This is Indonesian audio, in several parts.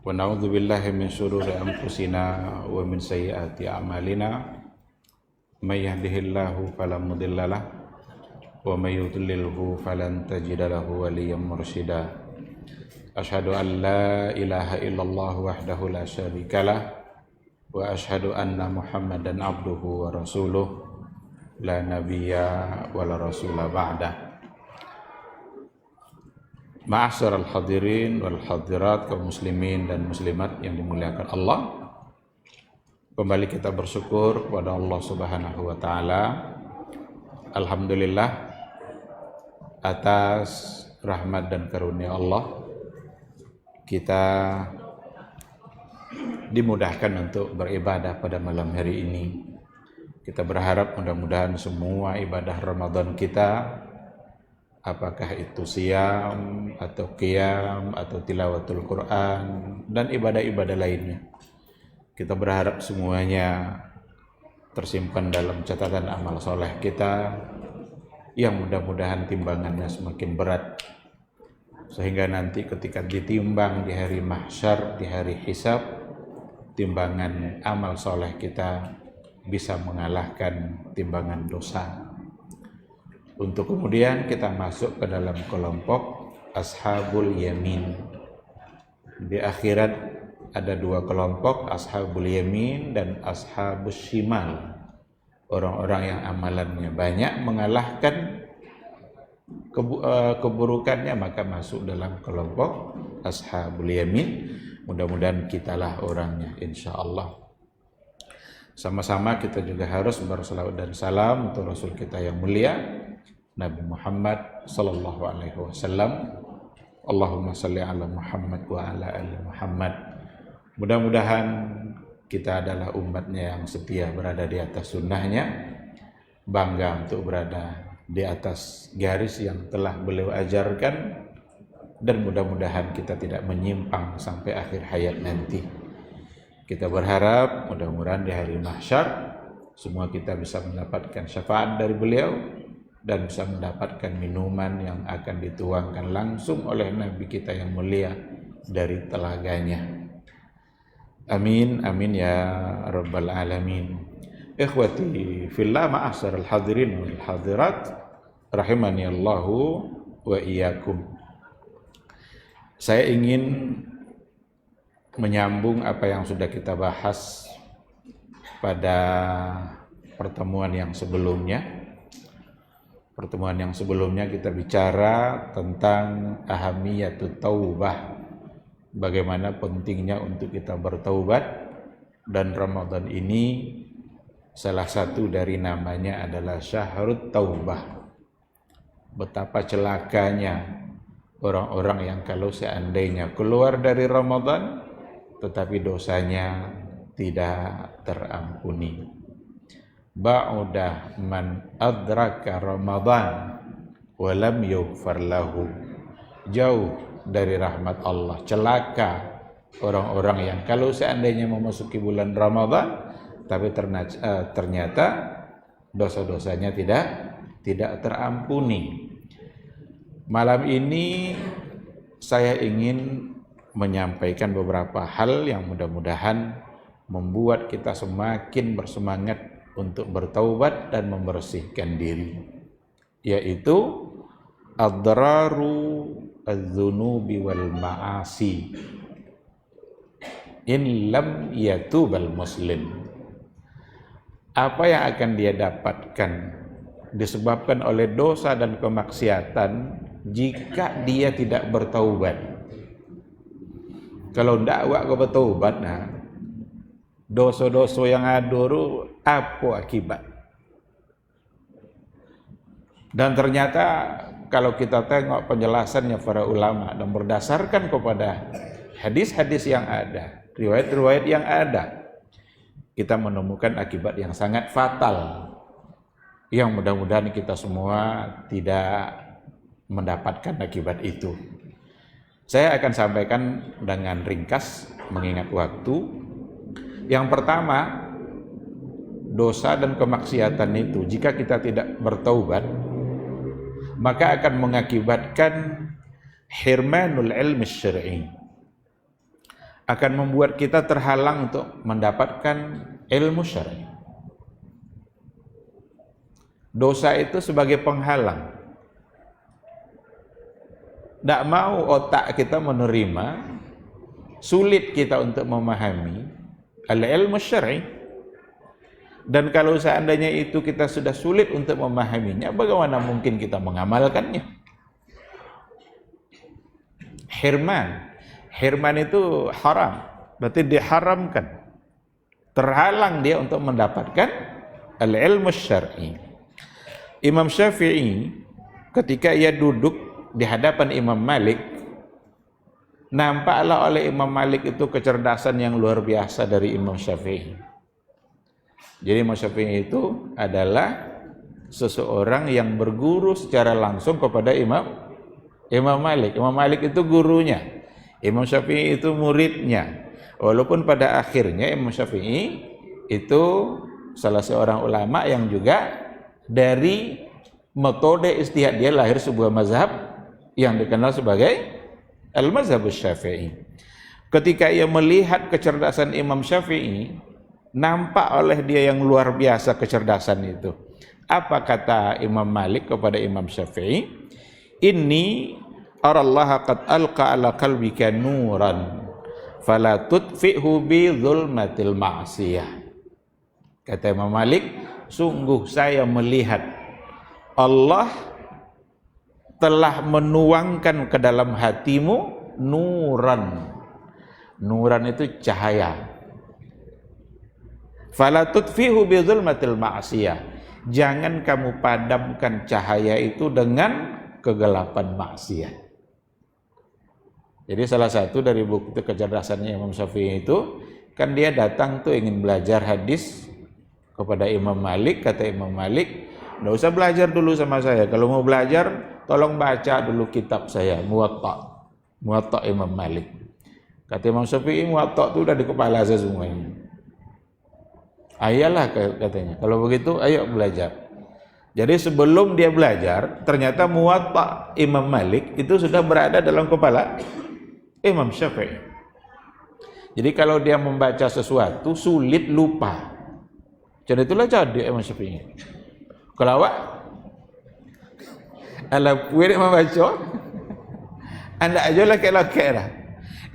ونعوذ بالله من شرور أنفسنا ومن سيئات أعمالنا من يهده الله فلا مضل له ومن يضلله فلن تجد له وليا مرشدا أشهد أن لا إله إلا الله وحده لا شريك له وأشهد أن محمدا عبده ورسوله لا نبي ولا رسول بعده. Ma'asyiral hadirin wal hadirat, kaum muslimin dan muslimat yang dimuliakan Allah. Kembali kita bersyukur kepada Allah Subhanahu wa taala. Alhamdulillah atas rahmat dan karunia Allah kita dimudahkan untuk beribadah pada malam hari ini. Kita berharap mudah-mudahan semua ibadah Ramadan kita, apakah itu siam atau qiyam atau tilawatul Quran dan ibadah-ibadah lainnya, kita berharap semuanya tersimpan dalam catatan amal soleh kita yang mudah-mudahan timbangannya semakin berat, sehingga nanti ketika ditimbang di hari mahsyar, di hari hisab, timbangan amal soleh kita bisa mengalahkan timbangan dosa, untuk kemudian kita masuk ke dalam kelompok ashabul yamin. Di akhirat ada dua kelompok, ashabul yamin dan ashabus shimal. Orang-orang yang amalannya banyak mengalahkan keburukannya, maka masuk dalam kelompok ashabul yamin. Mudah-mudahan kitalah orangnya, insya Allah. Sama-sama kita juga harus bersalawat dan salam untuk Rasul kita yang mulia Nabi Muhammad sallallahu alaihi wasallam. Allahumma salli ala Muhammad wa ala ali Muhammad. Mudah-mudahan kita adalah umatnya yang setia berada di atas sunnahnya, bangga untuk berada di atas garis yang telah beliau ajarkan, dan mudah-mudahan kita tidak menyimpang sampai akhir hayat nanti. Kita berharap mudah-mudahan di hari mahsyar semua kita bisa mendapatkan syafaat dari beliau dan bisa mendapatkan minuman yang akan dituangkan langsung oleh Nabi kita yang mulia dari telaganya. Amin, amin ya rabbal alamin. Ikhwati fillah, ma'asyiral hadirin wal hadirat, rahimani Allahu wa iyyakum. Saya ingin menyambung apa yang sudah kita bahas pada pertemuan yang sebelumnya. Pertemuan yang sebelumnya kita bicara tentang ahamiyatut taubah, bagaimana pentingnya untuk kita bertaubat, dan Ramadan ini salah satu dari namanya adalah syahrut taubah. Betapa celakanya orang-orang yang kalau seandainya keluar dari Ramadan tetapi dosanya tidak terampuni. Ba'udah man adraka Ramadan wa lam yughfar lahu. Jauh dari rahmat Allah, celaka orang-orang yang kalau seandainya memasuki bulan Ramadan tapi ternyata dosa-dosanya tidak terampuni. Malam ini saya ingin menyampaikan beberapa hal yang mudah-mudahan membuat kita semakin bersemangat untuk bertaubat dan membersihkan diri, yaitu adraru adz-dzunubi wal ma'asi in lam yatubal muslim. Apa yang akan dia dapatkan disebabkan oleh dosa dan kemaksiatan jika dia tidak bertaubat. Kalau ndak awak kau bertaubat, nah dosa-dosa yang ada apa akibat? Dan ternyata kalau kita tengok penjelasannya para ulama dan berdasarkan kepada hadis-hadis yang ada, riwayat-riwayat yang ada, kita menemukan akibat yang sangat fatal yang mudah-mudahan kita semua tidak mendapatkan akibat itu. Saya akan sampaikan dengan ringkas mengingat waktu. Yang pertama, dosa dan kemaksiatan itu jika kita tidak bertaubat maka akan mengakibatkan hirmanul ilmi syar'i, akan membuat kita terhalang untuk mendapatkan ilmu syar'i. Dosa itu sebagai penghalang. Tidak mau otak kita menerima, sulit kita untuk memahami al-ilmu syar'i. Dan kalau seandainya itu kita sudah sulit untuk memahaminya, bagaimana mungkin kita mengamalkannya? Hirman itu haram, berarti diharamkan. Terhalang dia untuk mendapatkan al-ilmu syar'i. Imam Syafi'i ketika ia duduk di hadapan Imam Malik, nampaklah oleh Imam Malik itu kecerdasan yang luar biasa dari Imam Syafi'i. Jadi Imam Syafi'i itu adalah seseorang yang berguru secara langsung kepada Imam Malik. Imam Malik itu gurunya, Imam Syafi'i itu muridnya. Walaupun pada akhirnya Imam Syafi'i itu salah seorang ulama yang juga dari metode ijtihad dia lahir sebuah mazhab yang dikenal sebagai al-mazhabus Syafi'i. Ketika ia melihat kecerdasan Imam Syafi'i, nampak oleh dia yang luar biasa kecerdasan itu. Apa kata Imam Malik kepada Imam Syafi'i? Inni arallaha qad alqa ala qalbika nuran fala tudfi'hu bi zulmatil ma'siyah. Kata Imam Malik, sungguh saya melihat Allah telah menuangkan ke dalam hatimu nuran. Nuran itu cahaya. Fala tudfihu bi zulmatil ma'siyah. Jangan kamu padamkan cahaya itu dengan kegelapan maksiat. Jadi salah satu dari bukti kecerdasannya Imam Syafi'i itu, kan dia datang tuh ingin belajar hadis kepada Imam Malik. Kata Imam Malik, nggak usah belajar dulu sama saya. Kalau mau belajar, tolong baca dulu kitab saya, Muwatta Imam Malik. Kata Imam Syafi'i, Muwatta itu udah di kepala saya semuanya. Ayalah katanya, kalau begitu ayo belajar. Jadi sebelum dia belajar, ternyata Muwatta Imam Malik itu sudah berada dalam kepala Imam Syafi'i. Jadi kalau dia membaca sesuatu sulit lupa. Jadi itulah jadi Imam Syafi'i. Kalau awak ala puir membaca, anda aja laki-laki lah.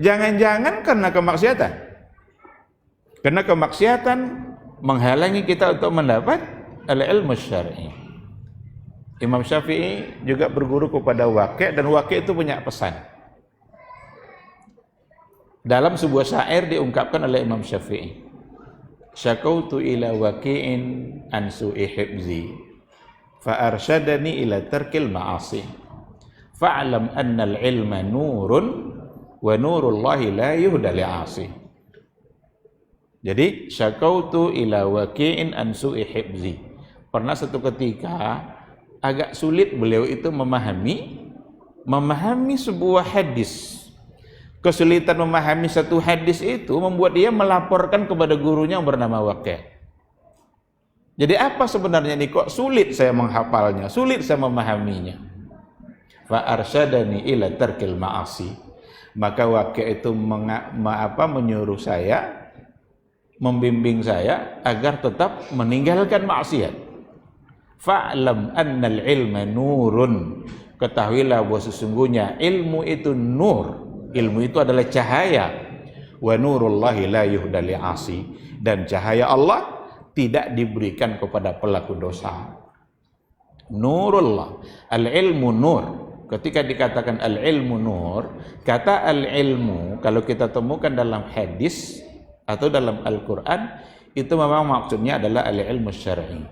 Jangan-jangan karena kemaksiatan. Karena kemaksiatan menghalangi kita untuk mendapat al-ilmu syar'i. Imam Syafi'i juga berguru kepada Waqi', dan Waqi' itu punya pesan. Dalam sebuah syair diungkapkan oleh Imam Syafi'i, syakautu ila Waqi'in an su'i hibzi fa arsyadani ila tarkil ma'asi fa'lam anna al-ilma nurun wa nurullahi la yuhda li'asi. Jadi syakautu ila Waqi'in an su'i hibzi. Pernah satu ketika agak sulit beliau itu memahami sebuah hadis. Kesulitan memahami satu hadis itu membuat dia melaporkan kepada gurunya yang bernama Waqi'. Jadi apa sebenarnya ini, kok sulit saya menghafalnya, sulit saya memahaminya. Fa arsyadani ila tarkil ma'asi. Maka Waqi' itu menyuruh saya, membimbing saya agar tetap meninggalkan maksiat. Fa'lam annal ilma nurun. Ketahuilah bahwa sesungguhnya ilmu itu nur. Ilmu itu adalah cahaya. Wa nurullahi la yuhda li'asi. Dan cahaya Allah tidak diberikan kepada pelaku dosa. Nurullah. Al-ilmu nur. Ketika dikatakan al-ilmu nur, kata al-ilmu kalau kita temukan dalam hadis atau dalam Al-Quran, itu memang maksudnya adalah al-ilmu syar'i,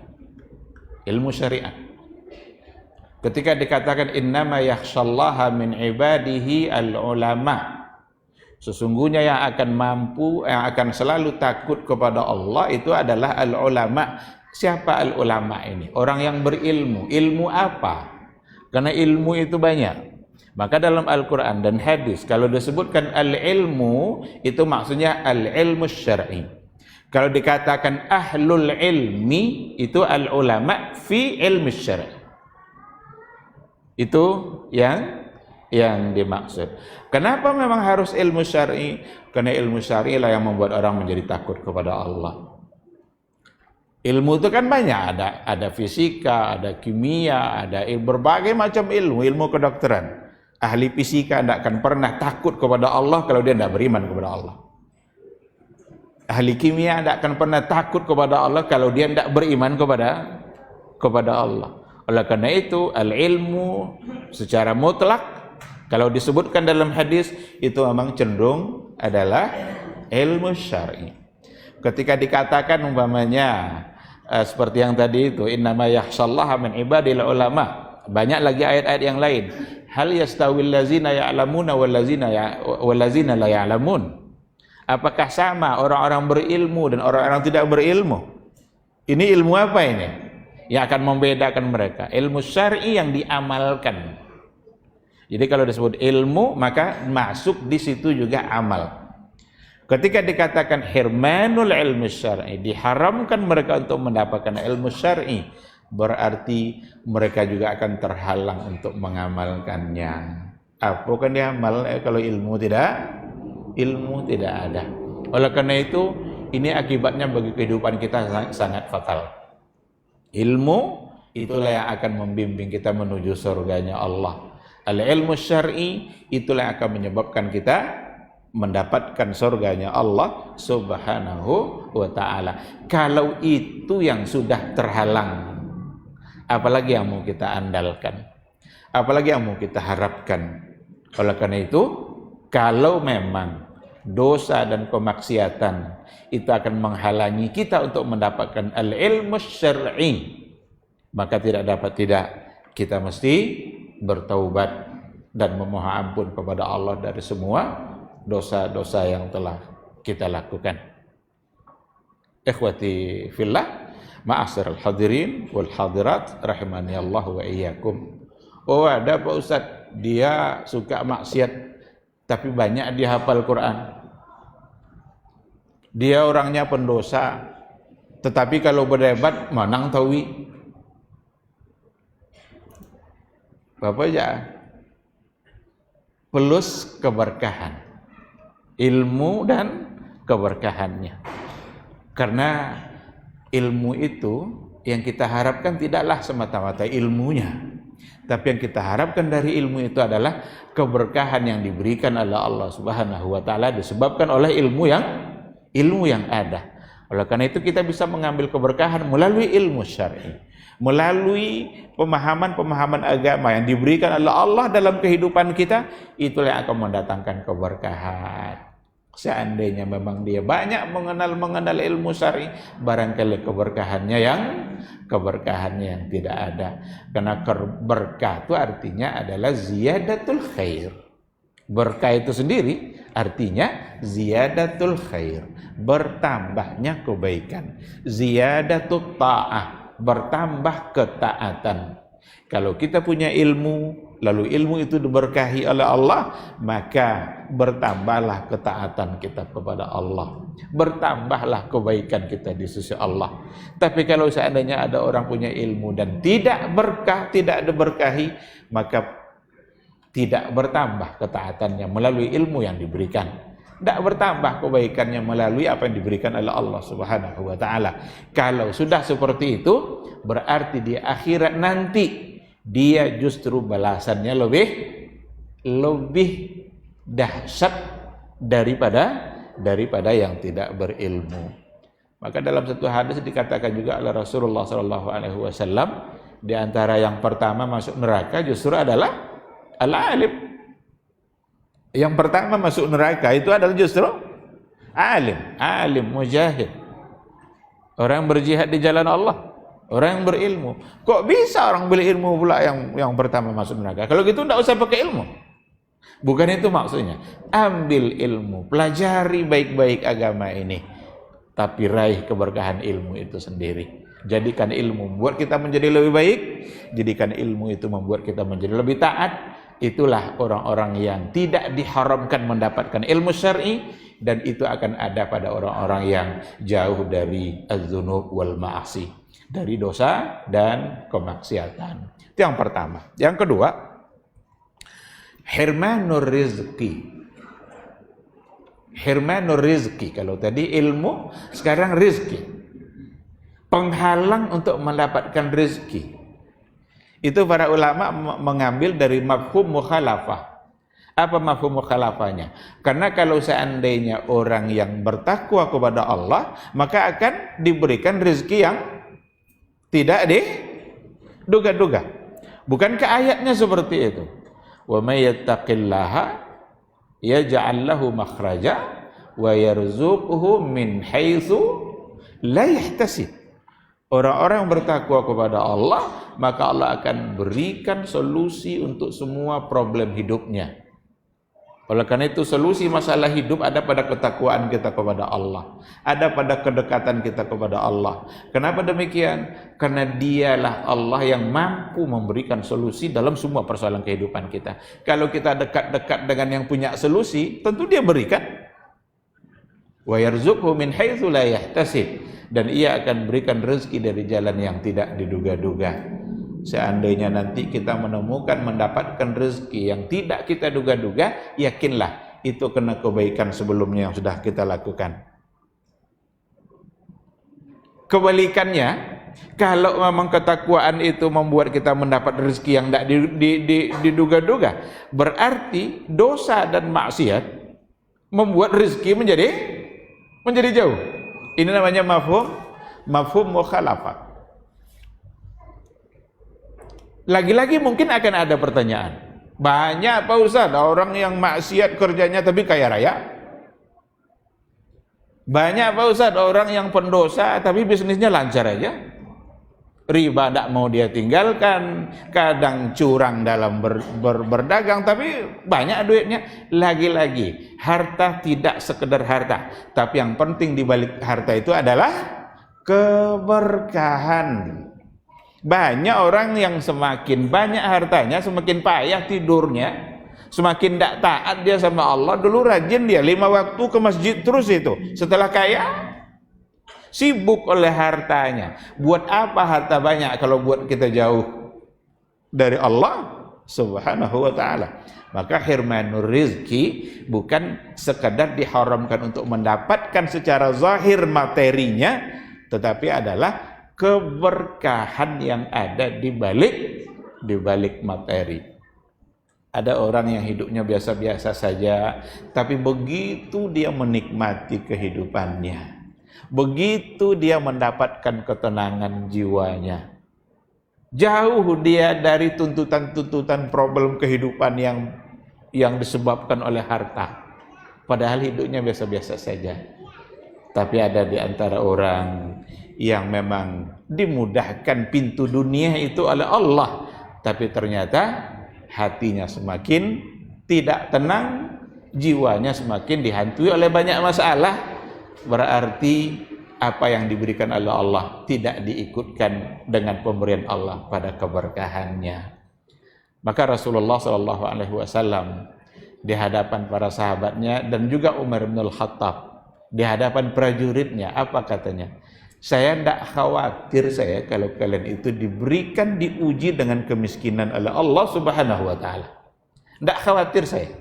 ilmu syariat. Ketika dikatakan innama yakhshallaha min ibadihi al-ulama, sesungguhnya yang akan selalu takut kepada Allah itu adalah al-ulama. Siapa al-ulama ini? Orang yang berilmu. Ilmu apa? Karena ilmu itu banyak. Maka dalam Al-Quran dan hadis kalau disebutkan al-ilmu, itu maksudnya al-ilmu syar'i. Kalau dikatakan ahlul ilmi, itu al-ulama fi ilmi syar'i. Itu yang yang dimaksud. Kenapa memang harus ilmu syar'i? Karena ilmu syar'i lah yang membuat orang menjadi takut kepada Allah. Ilmu itu kan banyak, ada fisika, ada kimia, ada berbagai macam ilmu kedokteran. Ahli fisika tidak akan pernah takut kepada Allah kalau dia tidak beriman kepada Allah. Ahli kimia tidak akan pernah takut kepada Allah kalau dia tidak beriman kepada Allah. Oleh karena itu, al-ilmu secara mutlak, kalau disebutkan dalam hadis, itu memang cenderung adalah ilmu syar'i. Ketika dikatakan umpamanya, seperti yang tadi itu, innama yakhshallaha min ibadil ulama. Banyak lagi ayat-ayat yang lain. Hal yastawil ladzina ya'lamuna wal ladzina la ya'lamun. Apakah sama orang-orang berilmu dan orang-orang tidak berilmu? Ini ilmu apa ini? Yang akan membedakan mereka. Ilmu syar'i yang diamalkan. Jadi kalau disebut ilmu, maka masuk di situ juga amal. Ketika dikatakan hirmanul ilmu syar'i, diharamkan mereka untuk mendapatkan ilmu syar'i, berarti mereka juga akan terhalang untuk mengamalkannya. Apa kan diamal kalau ilmu tidak ada. Oleh karena itu, ini akibatnya bagi kehidupan kita sangat fatal. Ilmu itulah yang akan membimbing kita menuju surganya Allah. Al-ilmu syar'i itulah yang akan menyebabkan kita mendapatkan surganya Allah Subhanahu wa ta'ala. Kalau itu yang sudah terhalang, apalagi yang mau kita andalkan, apalagi yang mau kita harapkan. Oleh karena itu, kalau memang dosa dan kemaksiatan itu akan menghalangi kita untuk mendapatkan al-ilmu syar'i, maka kita mesti bertaubat dan memohon ampun kepada Allah dari semua dosa-dosa yang telah kita lakukan. Ikhwati fillah, ma'asyiral hadirin wal hadirat rahimani Allah wa iyyakum. Oh, ada Pak Ustaz, dia suka maksiat tapi banyak dia hafal Quran. Dia orangnya pendosa, tetapi kalau berdebat menang tawi. Bapak ya, plus keberkahan, ilmu dan keberkahannya. Karena ilmu itu yang kita harapkan tidaklah semata-mata ilmunya, tapi yang kita harapkan dari ilmu itu adalah keberkahan yang diberikan oleh Allah Subhanahu wa ta'ala disebabkan oleh ilmu yang ada. Oleh karena itu kita bisa mengambil keberkahan melalui ilmu syar'i, melalui pemahaman-pemahaman agama yang diberikan oleh Allah dalam kehidupan kita. Itulah yang akan mendatangkan keberkahan. Seandainya memang dia banyak mengenal ilmu syar'i, barangkali keberkahannya yang tidak ada. Karena berkah itu artinya adalah ziyadatul khair. Berkah itu sendiri artinya ziyadatul khair, bertambahnya kebaikan. Ziyadatut ta'ah, bertambah ketaatan. Kalau kita punya ilmu, lalu ilmu itu diberkahi oleh Allah, maka bertambahlah ketaatan kita kepada Allah, bertambahlah kebaikan kita di sisi Allah. Tapi kalau seandainya ada orang punya ilmu dan tidak berkah, tidak diberkahi, maka tidak bertambah ketaatannya melalui ilmu yang diberikan, tidak bertambah kebaikannya melalui apa yang diberikan oleh Allah Subhanahu wa ta'ala. Kalau sudah seperti itu, berarti di akhirat nanti dia justru balasannya lebih dahsyat daripada yang tidak berilmu. Maka dalam satu hadis dikatakan juga oleh Rasulullah SAW, di antara yang pertama masuk neraka justru adalah al-alim. Yang pertama masuk neraka itu adalah justru alim mujahid, orang berjihad di jalan Allah, orang yang berilmu. Kok bisa orang berilmu pula yang pertama masuk neraka? Kalau gitu tidak usah pakai ilmu. Bukan itu maksudnya. Ambil ilmu, pelajari baik-baik agama ini, tapi raih keberkahan ilmu itu sendiri. Jadikan ilmu membuat kita menjadi lebih baik, jadikan ilmu itu membuat kita menjadi lebih taat. Itulah orang-orang yang tidak diharamkan mendapatkan ilmu syar'i, dan itu akan ada pada orang-orang yang jauh dari az-dzunub wal ma'asi, dari dosa dan kemaksiatan. Itu yang pertama. Yang kedua, Hirmanur rizki. Hirmanur rizki. Kalau tadi ilmu, sekarang rizki. Penghalang untuk mendapatkan rizki. Itu para ulama mengambil dari mafhum mukhalafah. Apa mafhum mukhalafahnya? Karena kalau seandainya orang yang bertakwa kepada Allah, maka akan diberikan rezeki yang tidak diduga-duga. Bukankah ayatnya seperti itu? Wa may yattaqillaha yaj'al lahu makhraja wa yarzuquhu min haitsu la yahtasib. Orang-orang yang bertakwa kepada Allah, maka Allah akan berikan solusi untuk semua problem hidupnya. Oleh karena itu solusi masalah hidup ada pada ketakwaan kita kepada Allah, ada pada kedekatan kita kepada Allah. Kenapa demikian? Karena dialah Allah yang mampu memberikan solusi dalam semua persoalan kehidupan kita. Kalau kita dekat-dekat dengan yang punya solusi, tentu dia berikan. Wa yarzuqhu min haitsu la yahtasib, dan ia akan berikan rezeki dari jalan yang tidak diduga-duga. Seandainya nanti kita mendapatkan rezeki yang tidak kita duga-duga, yakinlah itu kena kebaikan sebelumnya yang sudah kita lakukan. Kebalikannya, kalau memang ketakwaan itu membuat kita mendapat rezeki yang tidak diduga-duga, berarti dosa dan maksiat membuat rezeki menjadi jauh. Ini namanya mafhum mukhalafah. Lagi-lagi mungkin akan ada pertanyaan. Banyak Pak Ustaz orang yang maksiat kerjanya tapi kaya raya. Banyak Pak Ustaz orang yang pendosa tapi bisnisnya lancar aja. Riba tidak mau dia tinggalkan, kadang curang dalam berdagang tapi banyak duitnya. Lagi-lagi harta tidak sekedar harta, tapi yang penting di balik harta itu adalah keberkahan. Banyak orang yang semakin banyak hartanya, semakin payah tidurnya, semakin tidak taat dia sama Allah. Dulu rajin dia 5 waktu ke masjid terus itu. Setelah kaya, sibuk oleh hartanya. Buat apa harta banyak kalau buat kita jauh dari Allah Subhanahu wa ta'ala? Maka hirmanur rizki bukan sekadar diharamkan untuk mendapatkan secara zahir materinya, tetapi adalah keberkahan yang ada di balik materi. Ada orang yang hidupnya biasa-biasa saja, tapi begitu dia menikmati kehidupannya, begitu dia mendapatkan ketenangan jiwanya, jauh dia dari tuntutan-tuntutan problem kehidupan yang disebabkan oleh harta. Padahal hidupnya biasa-biasa saja. Tapi ada di antara orang yang memang dimudahkan pintu dunia itu oleh Allah, tapi ternyata hatinya semakin tidak tenang, jiwanya semakin dihantui oleh banyak masalah. Berarti apa yang diberikan oleh Allah tidak diikutkan dengan pemberian Allah pada keberkahannya. Maka Rasulullah SAW di hadapan para sahabatnya dan juga Umar bin Al-Khattab di hadapan prajuritnya, apa katanya? Saya tidak khawatir kalau kalian itu diberikan, diuji dengan kemiskinan oleh Allah Subhanahu wa ta'ala. Tidak khawatir saya.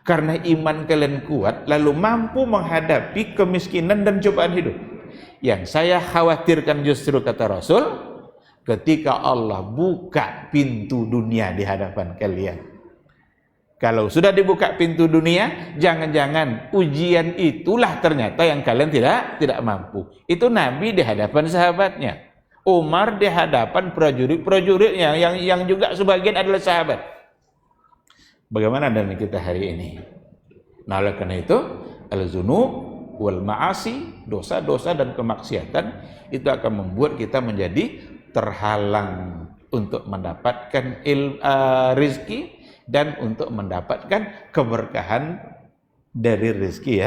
Karena iman kalian kuat, lalu mampu menghadapi kemiskinan dan cobaan hidup. Yang saya khawatirkan justru, kata Rasul, ketika Allah buka pintu dunia di hadapan kalian. Kalau sudah dibuka pintu dunia, jangan-jangan ujian itulah ternyata yang kalian tidak mampu. Itu Nabi di hadapan sahabatnya, Umar di hadapan prajurit-prajuritnya yang juga sebagian adalah sahabat. Bagaimana dengan kita hari ini? Nah, oleh karena itu, al-dzunub wal ma'asi, dosa-dosa dan kemaksiatan itu akan membuat kita menjadi terhalang untuk mendapatkan rizki dan untuk mendapatkan keberkahan dari rezeki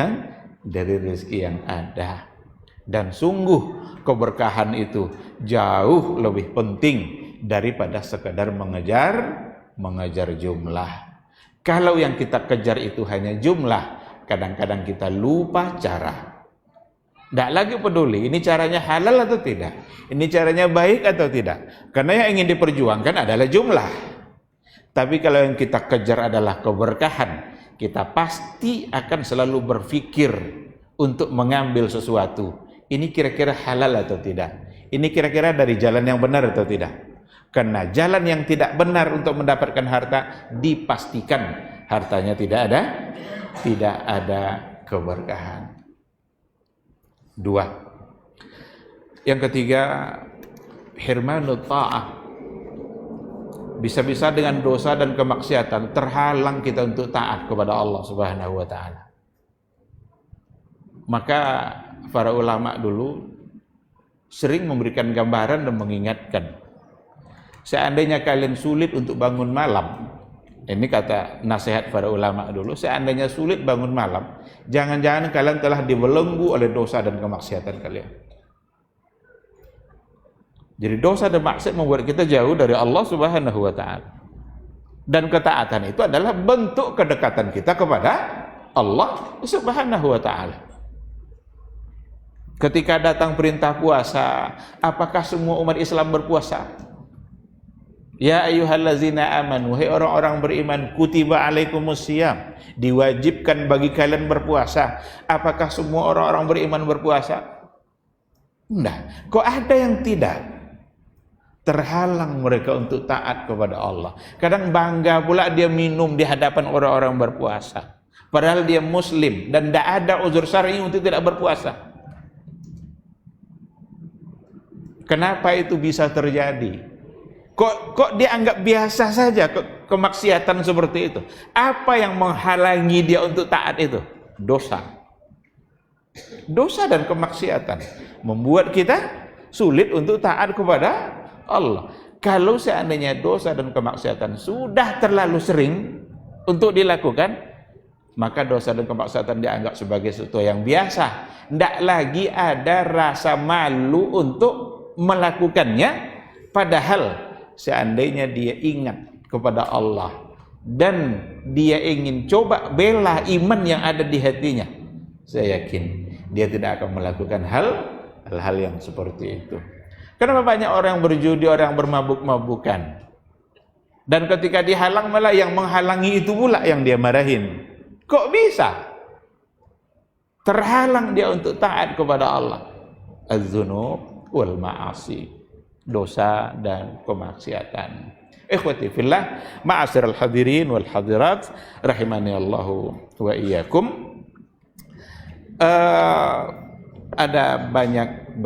yang ada. Dan sungguh keberkahan itu jauh lebih penting daripada sekadar mengejar jumlah. Kalau yang kita kejar itu hanya jumlah, kadang-kadang kita lupa cara. Tidak lagi peduli ini caranya halal atau tidak, ini caranya baik atau tidak. Karena yang ingin diperjuangkan adalah jumlah. Tapi kalau yang kita kejar adalah keberkahan, kita pasti akan selalu berpikir untuk mengambil sesuatu. Ini kira-kira halal atau tidak? Ini kira-kira dari jalan yang benar atau tidak? Karena jalan yang tidak benar untuk mendapatkan harta, dipastikan hartanya tidak ada keberkahan. 2. Yang ketiga, hirmanut ta'ah. Bisa-bisa dengan dosa dan kemaksiatan terhalang kita untuk taat kepada Allah Subhanahu wa taala. Maka para ulama dulu sering memberikan gambaran dan mengingatkan, seandainya kalian sulit untuk bangun malam, ini kata nasihat para ulama dulu, seandainya sulit bangun malam, jangan-jangan kalian telah dibelenggu oleh dosa dan kemaksiatan kalian. Jadi dosa dan maksiat membuat kita jauh dari Allah Subhanahu wa taala. Dan ketaatan itu adalah bentuk kedekatan kita kepada Allah Subhanahu wa taala. Ketika datang perintah puasa, apakah semua umat Islam berpuasa? Ya ayyuhallazina amanu, hai orang-orang beriman, kutiba alaikumusiyam, diwajibkan bagi kalian berpuasa. Apakah semua orang-orang beriman berpuasa? Enggak. Kok ada yang tidak? Terhalang mereka untuk taat kepada Allah. Kadang bangga pula dia minum di hadapan orang-orang berpuasa, padahal dia muslim dan tidak ada uzur syar'i untuk tidak berpuasa. Kenapa itu bisa terjadi? Kok dia anggap biasa saja kemaksiatan seperti itu? Apa yang menghalangi dia untuk taat itu? Dosa dan kemaksiatan membuat kita sulit untuk taat kepada Allah. Kalau seandainya dosa dan kemaksiatan sudah terlalu sering untuk dilakukan, maka dosa dan kemaksiatan dianggap sebagai sesuatu yang biasa. Tidak lagi ada rasa malu untuk melakukannya. Padahal seandainya dia ingat kepada Allah dan dia ingin coba bela iman yang ada di hatinya, saya yakin dia tidak akan melakukan hal-hal yang seperti itu. Kenapa banyak orang yang berjudi, orang yang bermabuk-mabukan? Dan ketika dihalang malah yang menghalangi itu pula yang dia marahin. Kok bisa? Terhalang dia untuk taat kepada Allah. Az-dzunub wal ma'asi, dosa dan kemaksiatan. Ikhwati fillah, ma'asyiral hadirin wal hadirat, rahimani Allahu wa iyyakum. Ada banyak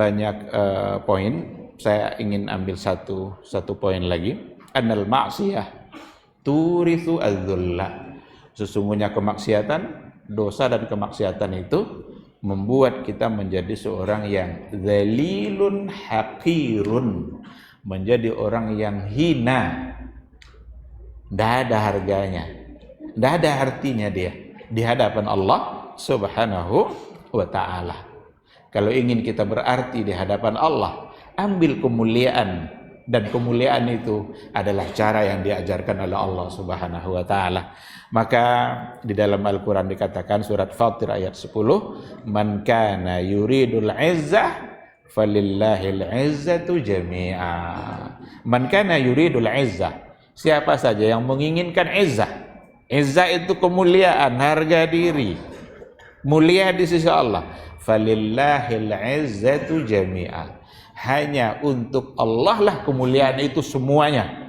poin. Saya ingin ambil satu poin lagi. Annal ma'siyah turithu adzulla. Sesungguhnya kemaksiatan, dosa dan kemaksiatan itu membuat kita menjadi seorang yang dzalilun haqirun, menjadi orang yang hina. Tidak ada harganya, tidak ada artinya dia di hadapan Allah Subhanahu wa ta'ala. Kalau ingin kita berarti di hadapan Allah, ambil kemuliaan, dan kemuliaan itu adalah cara yang diajarkan oleh Allah Subhanahu wa taala. Maka di dalam Al-Qur'an dikatakan surat Fatir ayat 10, "Man kana yuridul 'izzah falillahil 'izzatu jami'a." Man kana yuridul 'izzah, siapa saja yang menginginkan izzah. Izzah itu kemuliaan, harga diri, mulia di sisi Allah. Falillahil 'izzatu jami'a. Hanya untuk Allah lah kemuliaan itu semuanya.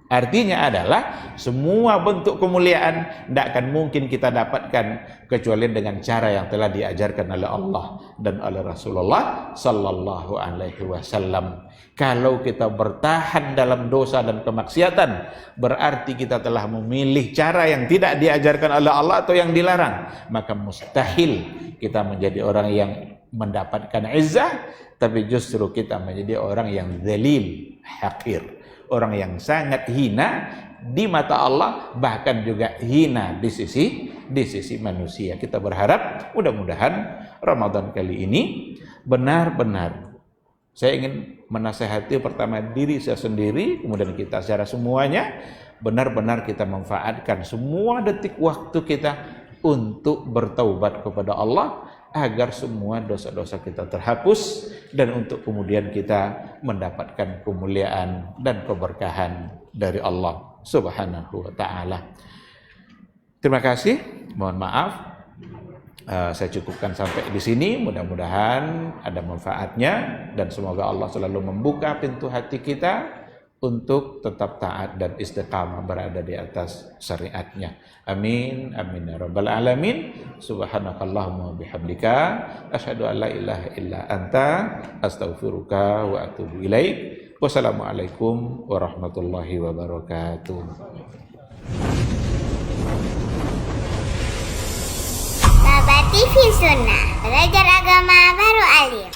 Artinya adalah semua bentuk kemuliaan tidak akan mungkin kita dapatkan kecuali dengan cara yang telah diajarkan oleh Allah dan oleh Rasulullah sallallahu alaihi wasallam. Kalau kita bertahan dalam dosa dan kemaksiatan, berarti kita telah memilih cara yang tidak diajarkan oleh Allah atau yang dilarang. Maka mustahil kita menjadi orang yang mendapatkan izzah, tapi justru kita menjadi orang yang dzalil, haqir, orang yang sangat hina di mata Allah, bahkan juga hina di sisi manusia. Kita berharap mudah-mudahan Ramadan kali ini benar-benar, saya ingin menasihati pertama diri saya sendiri, kemudian kita secara semuanya, benar-benar kita manfaatkan semua detik waktu kita untuk bertaubat kepada Allah, agar semua dosa-dosa kita terhapus, dan untuk kemudian kita mendapatkan kemuliaan dan keberkahan dari Allah Subhanahu wa ta'ala. Terima kasih, mohon maaf. Saya cukupkan sampai di sini. Mudah-mudahan ada manfaatnya dan semoga Allah selalu membuka pintu hati kita untuk tetap taat dan istiqamah berada di atas syariatnya. Amin, amin ya rabbal alamin. Subhanakallahumma bihamdika asyhadu an la ilaha illa anta astaghfiruka wa atubu ilaik. Wassalamualaikum warahmatullahi wabarakatuh. Baba TV Sunnah, belajar agama baru alim.